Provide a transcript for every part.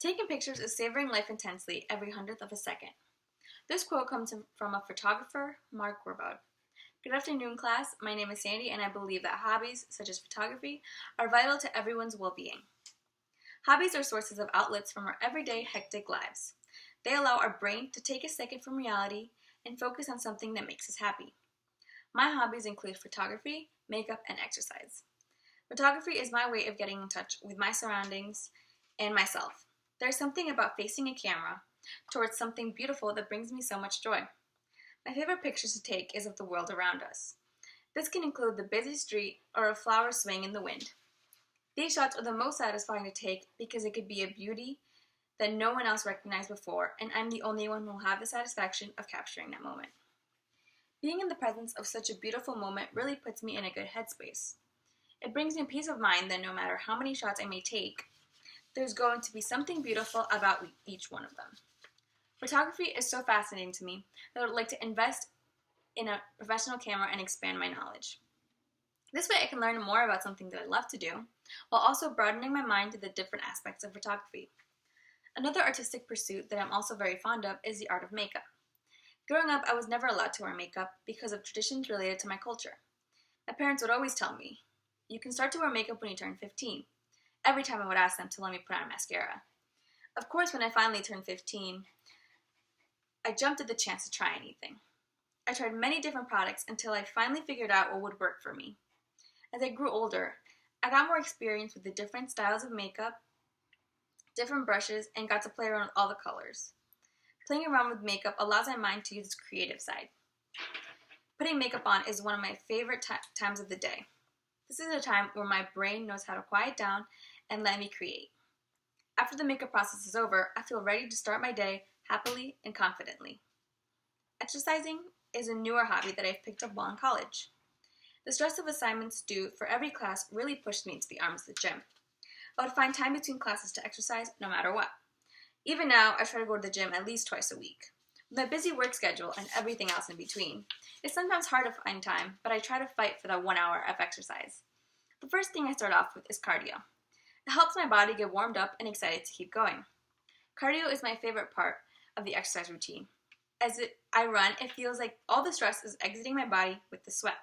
Taking pictures is savoring life intensely every hundredth of a second. This quote comes from a photographer, Mark Ribot. Good afternoon, class. My name is Sandy, and I believe that hobbies, such as photography, are vital to everyone's well-being. Hobbies are sources of outlets from our everyday, hectic lives. They allow our brain to take a second from reality and focus on something that makes us happy. My hobbies include photography, makeup, and exercise. Photography is my way of getting in touch with my surroundings and myself. There's something about facing a camera towards something beautiful that brings me so much joy. My favorite pictures to take is of the world around us. This can include the busy street or a flower swaying in the wind. These shots are the most satisfying to take because it could be a beauty that no one else recognized before, and I'm the only one who will have the satisfaction of capturing that moment. Being in the presence of such a beautiful moment really puts me in a good headspace. It brings me peace of mind that no matter how many shots I may take, there's going to be something beautiful about each one of them. Photography is so fascinating to me that I would like to invest in a professional camera and expand my knowledge. This way I can learn more about something that I love to do, while also broadening my mind to the different aspects of photography. Another artistic pursuit that I'm also very fond of is the art of makeup. Growing up, I was never allowed to wear makeup because of traditions related to my culture. My parents would always tell me, "You can start to wear makeup when you turn 15. Every time I would ask them to let me put on mascara. Of course, when I finally turned 15, I jumped at the chance to try anything. I tried many different products until I finally figured out what would work for me. As I grew older, I got more experience with the different styles of makeup, different brushes, and got to play around with all the colors. Playing around with makeup allows my mind to use its creative side. Putting makeup on is one of my favorite times of the day. This is a time where my brain knows how to quiet down and let me create. After the makeup process is over, I feel ready to start my day happily and confidently. Exercising is a newer hobby that I've picked up while in college. The stress of assignments due for every class really pushed me into the arms of the gym. I would find time between classes to exercise no matter what. Even now, I try to go to the gym at least twice a week. With my busy work schedule and everything else in between, it's sometimes hard to find time, but I try to fight for that 1 hour of exercise. The first thing I start off with is cardio. It helps my body get warmed up and excited to keep going. Cardio is my favorite part of the exercise routine. As I run, it feels like all the stress is exiting my body with the sweat.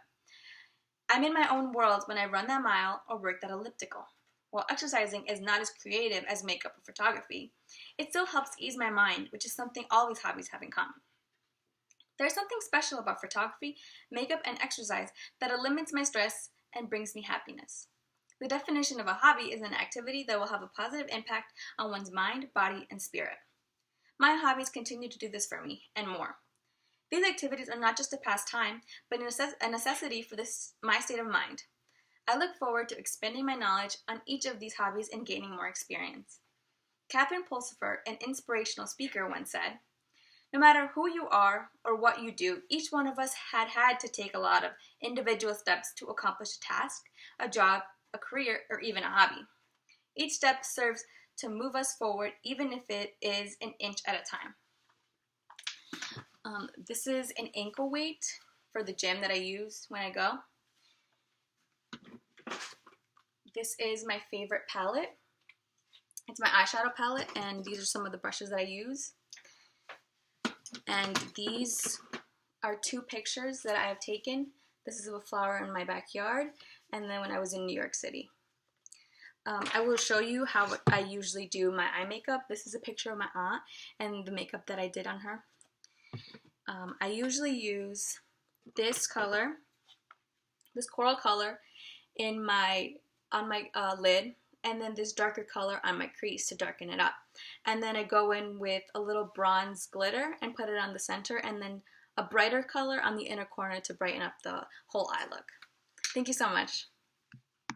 I'm in my own world when I run that mile or work that elliptical. While exercising is not as creative as makeup or photography, it still helps ease my mind, which is something all these hobbies have in common. There's something special about photography, makeup, and exercise that eliminates my stress and brings me happiness. The definition of a hobby is an activity that will have a positive impact on one's mind, body, and spirit. My hobbies continue to do this for me, and more. These activities are not just a pastime, but a necessity for my state of mind. I look forward to expanding my knowledge on each of these hobbies and gaining more experience. Catherine Pulsifer, an inspirational speaker, once said, "No matter who you are or what you do, each one of us had to take a lot of individual steps to accomplish a task, a job, a career, or even a hobby. Each step serves to move us forward, even if it is an inch at a time." This is an ankle weight for the gym that I use when I go. This is my favorite palette. It's my eyeshadow palette, and these are some of the brushes that I use. And these are 2 pictures that I have taken. This is of a flower in my backyard, and then when I was in New York City. I will show you how I usually do my eye makeup. This is a picture of my aunt and the makeup that I did on her. I usually use this color, this coral color, on my lid, and then this darker color on my crease to darken it up. And then I go in with a little bronze glitter and put it on the center, and then a brighter color on the inner corner to brighten up the whole eye look. Thank you so much.